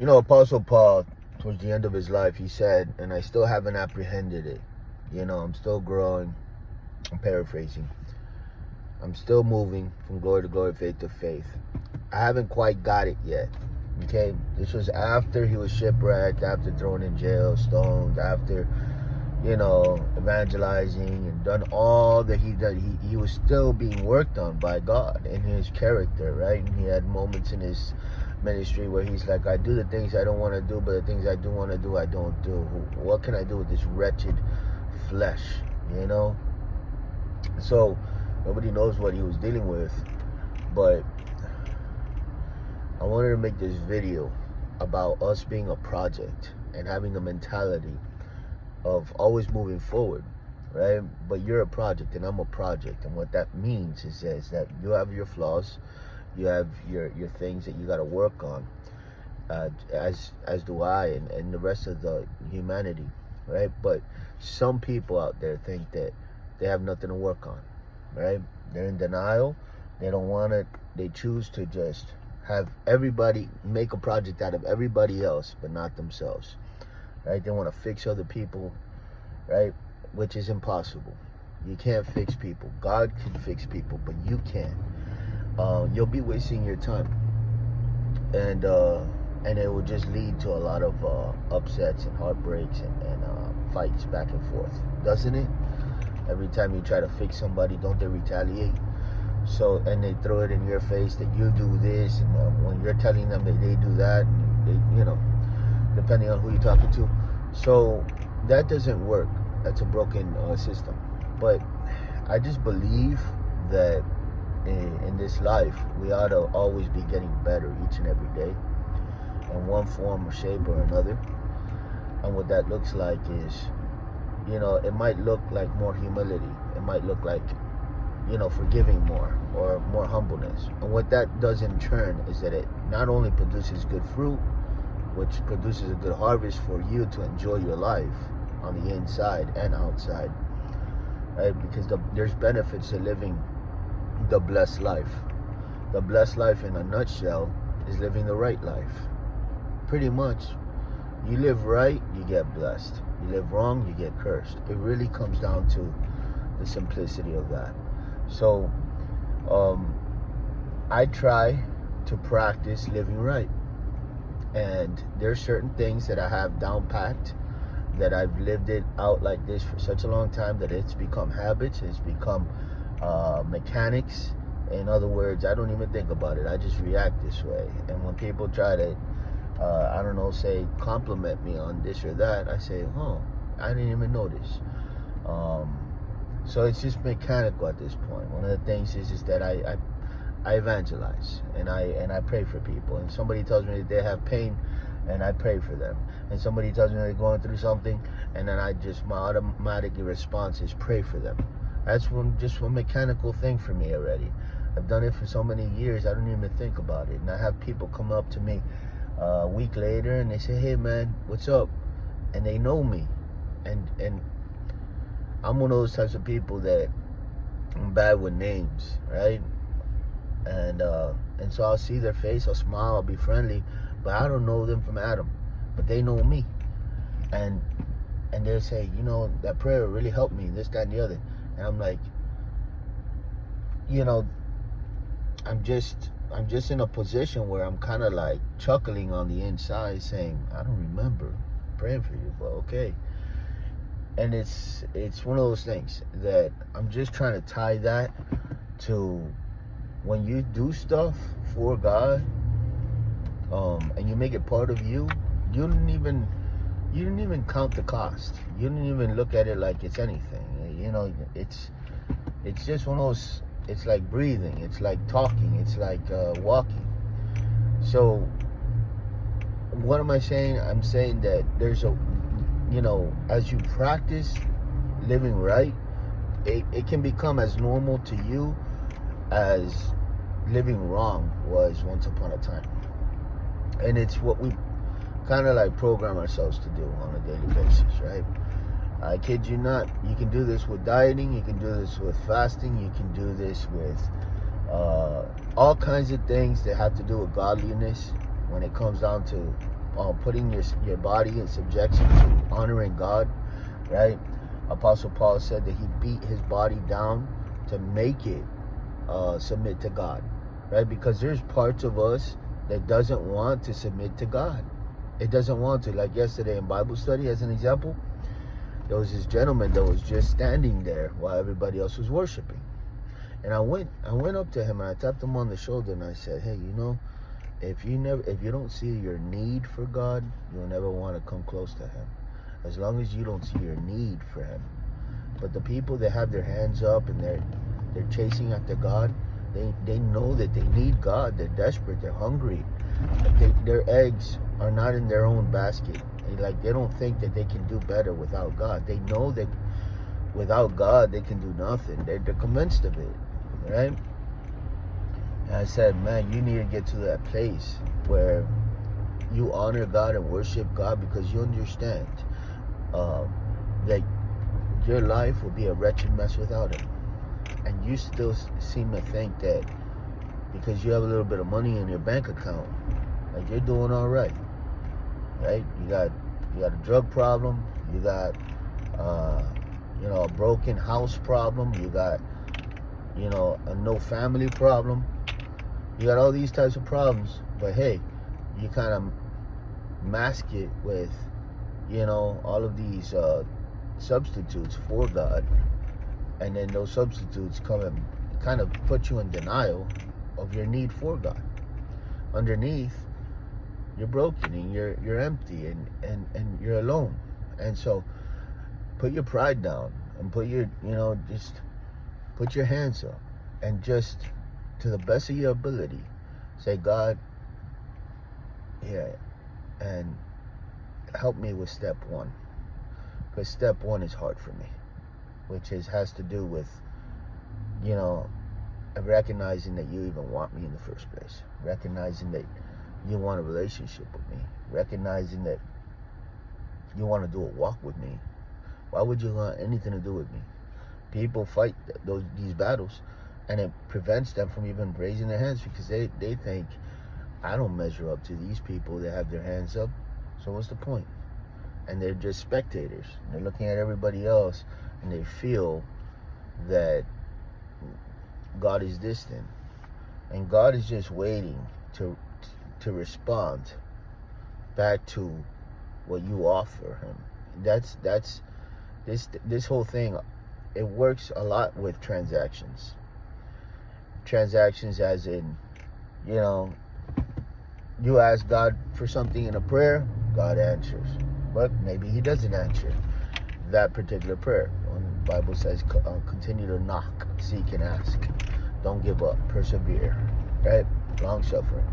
Apostle Paul, towards the end of his life, he said, and I still haven't apprehended it. I'm still growing. I'm paraphrasing. I'm still moving from glory to glory, faith to faith. I haven't quite got it yet. Okay? This was after he was shipwrecked, after thrown in jail, stoned, after, evangelizing and done all that he did. He was still being worked on by God in his character, right? And he had moments in his ministry where he's like, I do the things I don't want to do, but the things I do want to do, I don't do. What can I do with this wretched flesh, So nobody knows what he was dealing with, but I wanted to make this video about us being a project and having the mentality of always moving forward, right? But you're a project and I'm a project, and what that means is that you have your flaws, you have your things that you got to work on, as do I and the rest of the humanity, right? But some people out there think that they have nothing to work on, right? They're in denial. They don't want it. They choose to just have everybody make a project out of everybody else, but not themselves, right? They want to fix other people, right? Which is impossible. You can't fix people. God can fix people, but you can't. You'll be wasting your time, and it will just lead to a lot of upsets and heartbreaks and fights back and forth, doesn't it? Every time you try to fix somebody, don't they retaliate? So, and they throw it in your face that you do this, and when you're telling them that they do that, they, depending on who you're talking to. So that doesn't work. That's a broken system. But I just believe that in this life, we ought to always be getting better each and every day in one form or shape or another. And what that looks like is, it might look like more humility. It might look like, forgiving more or more humbleness. And what that does in turn is that it not only produces good fruit, which produces a good harvest for you to enjoy your life on the inside and outside, right? Because there's benefits to living the blessed life. The blessed life, in a nutshell, is living the right life. Pretty much. You live right, you get blessed. You live wrong, you get cursed. It really comes down to the simplicity of that. So, I try to practice living right. And there's certain things that I have down packed, that I've lived it out like this for such a long time that it's become habits, it's become mechanics. In other words, I don't even think about it. I just react this way. And when people try to, say compliment me on this or that, I say, I didn't even notice. So it's just mechanical at this point. One of the things is that I evangelize and I pray for people. And somebody tells me that they have pain, and I pray for them. And somebody tells me they're going through something, and then my automatic response is pray for them. That's just one mechanical thing for me already. I've done it for so many years, I don't even think about it. And I have people come up to me a week later and they say, hey man, what's up? And they know me. And I'm one of those types of people that I'm bad with names, right? And so I'll see their face, I'll smile, I'll be friendly, but I don't know them from Adam. But they know me. And they'll say, that prayer really helped me, this, that, and the other. And I'm like, I'm just in a position where I'm kind of like chuckling on the inside saying, I don't remember praying for you, but okay. And it's one of those things that I'm just trying to tie that to when you do stuff for God, and you make it part of you, you didn't even count the cost. You didn't even look at it like it's anything. It's just one of those. It's like breathing. It's like talking. It's like walking. So, what am I saying? I'm saying that there's as you practice living right, it can become as normal to you as living wrong was once upon a time. And it's what we kind of like program ourselves to do on a daily basis, right? I kid you not. You can do this with dieting. You can do this with fasting. You can do this with all kinds of things that have to do with godliness when it comes down to putting your body in subjection to honoring God, right? Apostle Paul said that he beat his body down to make it submit to God, right? Because there's parts of us that doesn't want to submit to God. It doesn't want to. Like yesterday in Bible study, as an example, there was this gentleman that was just standing there while everybody else was worshiping. And I went up to him and I tapped him on the shoulder and I said, hey, if you don't see your need for God, you'll never want to come close to him. As long as you don't see your need for him. But the people that have their hands up and they're chasing after God, they know that they need God. They're desperate. They're hungry. Their eggs are not in their own basket. They don't think that they can do better without God. They know that without God they can do nothing. They're convinced of it, right? And I said, man, you need to get to that place where you honor God and worship God, because you understand that your life will be a wretched mess without Him. And you still seem to think that because you have a little bit of money in your bank account, like you're doing all right, right? You got a drug problem, you got a broken house problem, you got a no family problem, you got all these types of problems. But hey, you kind of mask it with all of these substitutes for God, and then those substitutes come and kind of put you in denial of your need for God. Underneath, you're broken and you're empty and you're alone. And so put your pride down and put your just put your hands up and just, to the best of your ability, say, God, here I am, and help me with step one. Because step one is hard for me, which has to do with recognizing that you even want me in the first place, recognizing that you want a relationship with me, recognizing that you want to do a walk with me. Why would you want anything to do with me? People fight these battles, and it prevents them from even raising their hands, because they think, I don't measure up to these people that have their hands up, so what's the point? And they're just spectators. They're looking at everybody else and they feel that God is distant, and God is just waiting to respond back to what you offer Him. That's this whole thing. It works a lot with transactions as in you ask God for something in a prayer, God answers, but maybe He doesn't answer that particular prayer. When the Bible says continue to knock, seek and ask, don't give up, persevere, right? Long suffering.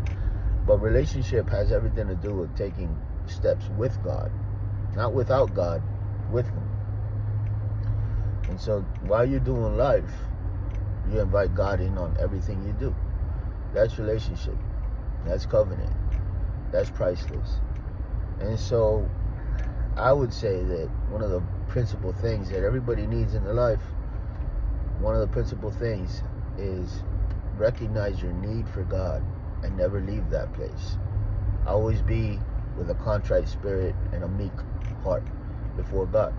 But relationship has everything to do with taking steps with God, not without God, with Him. And so while you're doing life, you invite God in on everything you do. That's relationship. That's covenant. That's priceless. And so I would say that one of the principal things that everybody needs in their life, one of the principal things is recognize your need for God and never leave that place. Always be with a contrite spirit and a meek heart before God.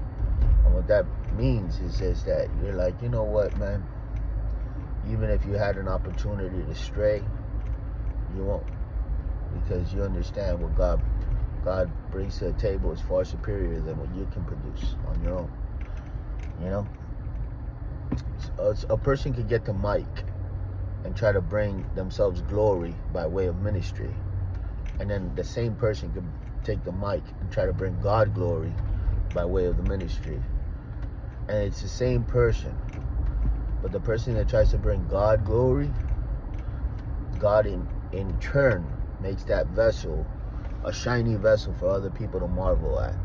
And what that means is that you're like, you know what, man, even if you had an opportunity to stray, you won't, because you understand what God brings to the table is far superior than what you can produce on your own. So a person could get the mic and try to bring themselves glory by way of ministry, and then the same person could take the mic and try to bring God glory by way of the ministry, and it's the same person, but the person that tries to bring God glory, God in turn makes that vessel a shiny vessel for other people to marvel at.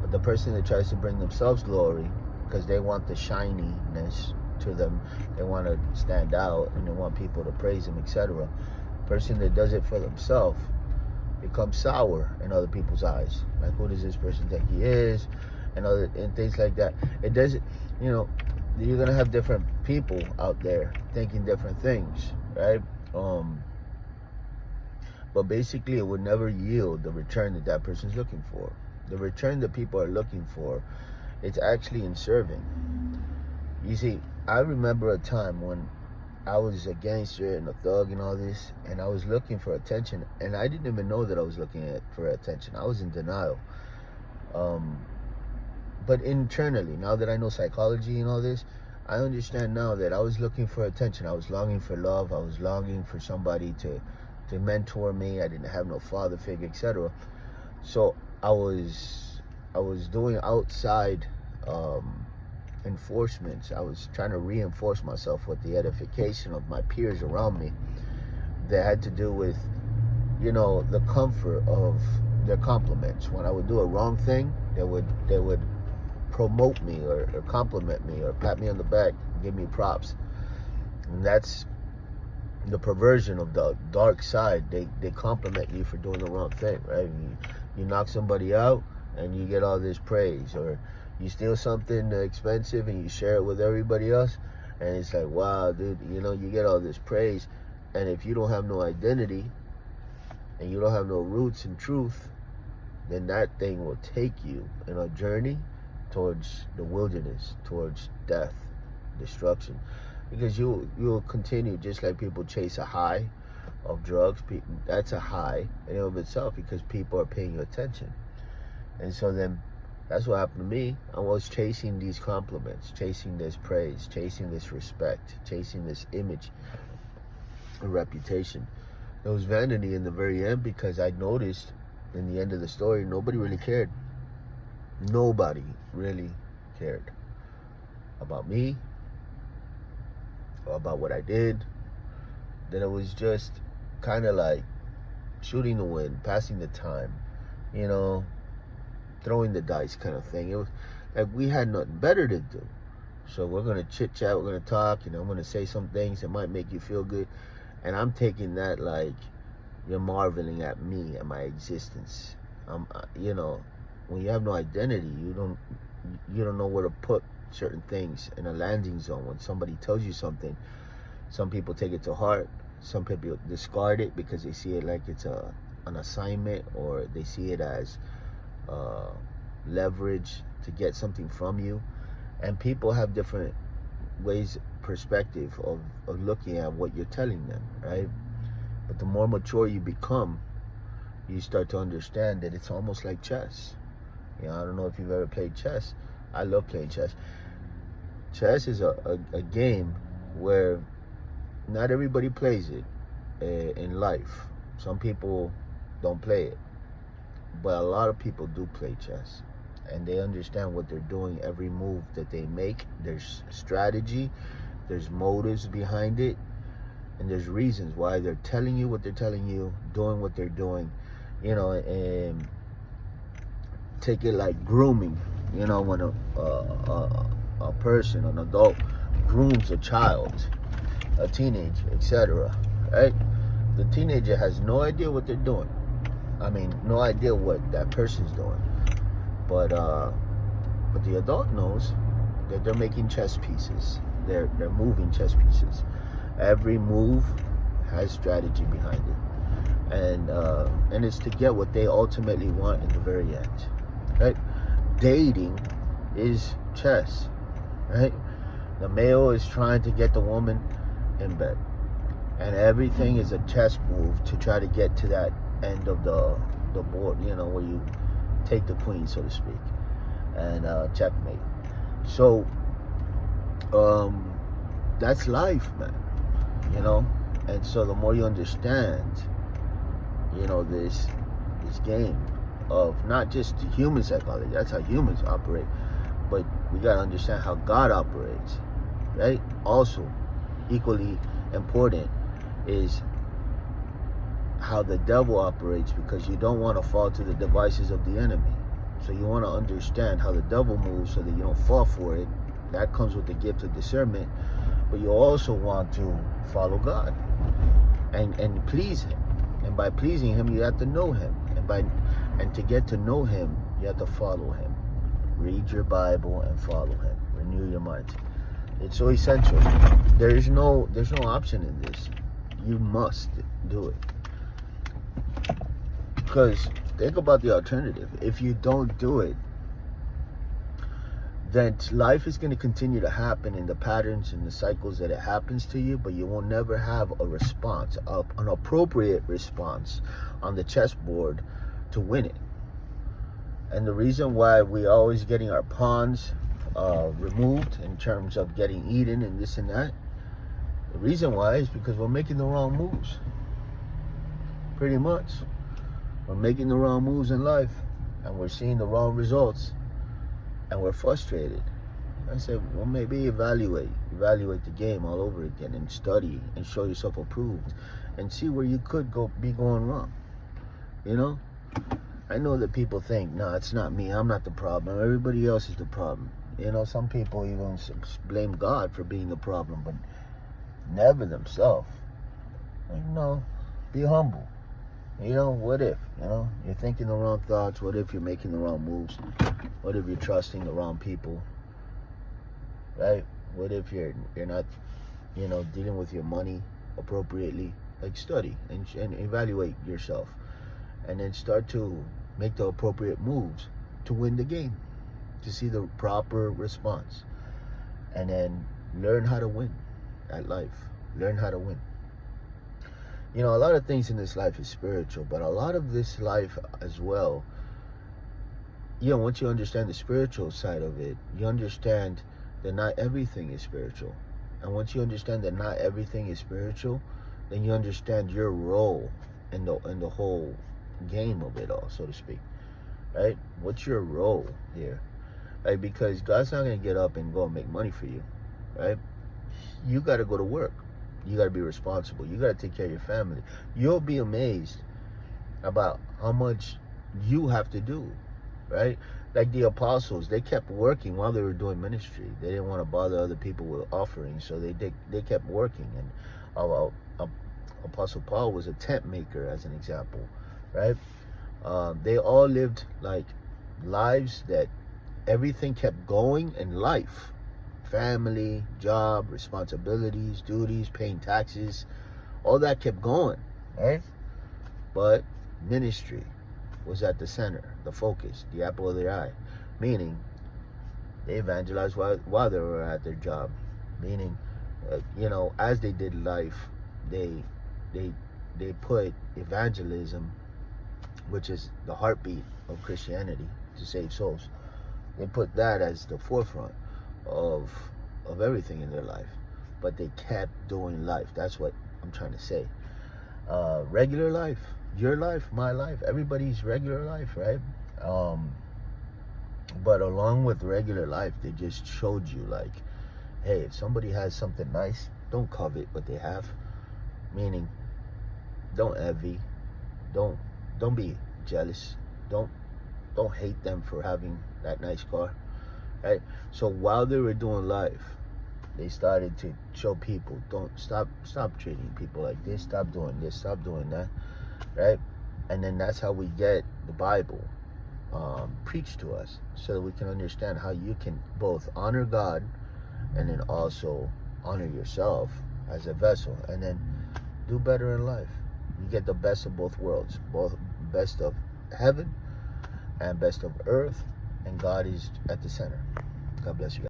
But the person that tries to bring themselves glory because they want the shininess to them, they want to stand out and they want people to praise them, etc. The person that does it for themselves becomes sour in other people's eyes. Like, who does this person think he is? And things like that. It doesn't, you're going to have different people out there thinking different things, right? But basically, it would never yield the return that that person's looking for. The return that people are looking for, it's actually in serving. You see, I remember a time when I was a gangster and a thug and all this, and I was looking for attention, and I didn't even know that I was looking for attention. I was in denial. But internally, now that I know psychology and all this, I understand now that I was looking for attention. I was longing for love. I was longing for somebody to mentor me. I didn't have no father figure, etc. So I was doing outside enforcements. I was trying to reinforce myself with the edification of my peers around me that had to do with, you know, the comfort of their compliments. When I would do a wrong thing, they would promote me or compliment me or pat me on the back, give me props. And that's the perversion of the dark side. They compliment you for doing the wrong thing, right? You knock somebody out and you get all this praise, or you steal something expensive and you share it with everybody else, and it's like, wow, dude, you know, you get all this praise. And if you don't have no identity and you don't have no roots and truth, then that thing will take you in a journey towards the wilderness, towards death, destruction. Because you'll continue, just like people chase a high of drugs. That's a high in and of itself, because people are paying you attention. And so then that's what happened to me. I was chasing these compliments, chasing this praise, chasing this respect, chasing this image, a reputation. There was vanity in the very end, because I noticed in the end of the story, nobody really cared. Nobody really cared about me, or about what I did. That it was just kind of like shooting the wind, passing the time, you know, throwing the dice kind of thing. It was like we had nothing better to do. So we're going to chit chat, we're going to talk, I'm going to say some things that might make you feel good. And I'm taking that like you're marveling at me and my existence. You know, when you have no identity, you don't know where to put certain things in a landing zone. When somebody tells you something, some people take it to heart, some people discard it because they see it like it's an assignment, or they see it as leverage to get something from you. And people have different ways, perspective of looking at what you're telling them, right? But the more mature you become, you start to understand that it's almost like chess. You know, I don't know if you've ever played chess. I love playing chess. Chess is a game where not everybody plays it in life. Some people don't play it, but a lot of people do play chess, and they understand what they're doing. Every move that they make, there's strategy, there's motives behind it, and there's reasons why they're telling you what they're telling you, doing what they're doing, you know. And take it like grooming, you know, when a person, an adult, grooms a child, a teenager, etc., right? The teenager has no idea what they're doing. I mean, no idea what that person's doing. But the adult knows that they're making chess pieces. They're moving chess pieces. Every move has strategy behind it, and it's to get what they ultimately want in the very end, right? Dating is chess, right? The male is trying to get the woman in bed, and everything is a chess move to try to get to that end of the board, you know, where you take the queen, so to speak, and checkmate. So that's life, man, you know. And so the more you understand, you know, this game of not just human psychology, that's how humans operate, but we got to understand how God operates, right? Also, equally important is how the devil operates, because you don't want to fall to the devices of the enemy. So you want to understand how the devil moves so that you don't fall for it. That comes with the gift of discernment. But you also want to follow God and please him. And by pleasing him, you have to know him. And to get to know him, you have to follow him. Read your Bible and follow him. Renew your mind. It's so essential. There's no option in this. You must do it. Because think about the alternative. If you don't do it, then life is going to continue to happen in the patterns and the cycles that it happens to you, but you will never have a response, an appropriate response on the chessboard to win it. And the reason why we're always getting our pawns removed in terms of getting eaten and this and that, the reason why is because we're making the wrong moves. Pretty much. We're making the wrong moves in life, and we're seeing the wrong results, and we're frustrated. I said, well, maybe evaluate the game all over again, and study and show yourself approved, and see where you could be going wrong. You know, I know that people think, no, it's not me, I'm not the problem, everybody else is the problem. You know, some people even blame God for being the problem, but never themselves. Like, no, be humble. You know, what if, you know, you're thinking the wrong thoughts? What if you're making the wrong moves? What if you're trusting the wrong people? Right? What if you're not, you know, dealing with your money appropriately? Like, study and evaluate yourself, and then start to make the appropriate moves to win the game, to see the proper response, and then learn how to win at life. Learn how to win. You know, a lot of things in this life is spiritual, but a lot of this life as well, you know, once you understand the spiritual side of it, you understand that not everything is spiritual. And once you understand that not everything is spiritual, then you understand your role in the whole game of it all, so to speak. Right? What's your role here? Right? Because God's not going to get up and go and make money for you. Right? You got to go to work. You got to be responsible. You got to take care of your family. You'll be amazed about how much you have to do, right? Like the apostles, they kept working while they were doing ministry. They didn't want to bother other people with offerings, so they kept working. And Apostle Paul was a tent maker, as an example, right? They all lived like lives that everything kept going in life. Family, job, responsibilities, duties, paying taxes, all that kept going, right? But ministry was at the center, the focus, the apple of their eye. Meaning, they evangelized while they were at their job. Meaning, you know, as they did life, they put evangelism, which is the heartbeat of Christianity, to save souls. They put that as the forefront of everything in their life, but they kept doing life. That's what I'm trying to say. Regular life, your life, my life, everybody's regular life, right? But along with regular life, they just showed you, like, hey, if somebody has something nice, don't covet what they have. Meaning, don't envy, don't be jealous, don't hate them for having that nice car. Right? So while they were doing life, they started to show people, don't stop treating people like this, stop doing this, stop doing that, right? And then that's how we get the Bible preached to us, so that we can understand how you can both honor God and then also honor yourself as a vessel, and then do better in life. You get the best of both worlds, both best of heaven and best of earth, and God is at the center. God bless you guys.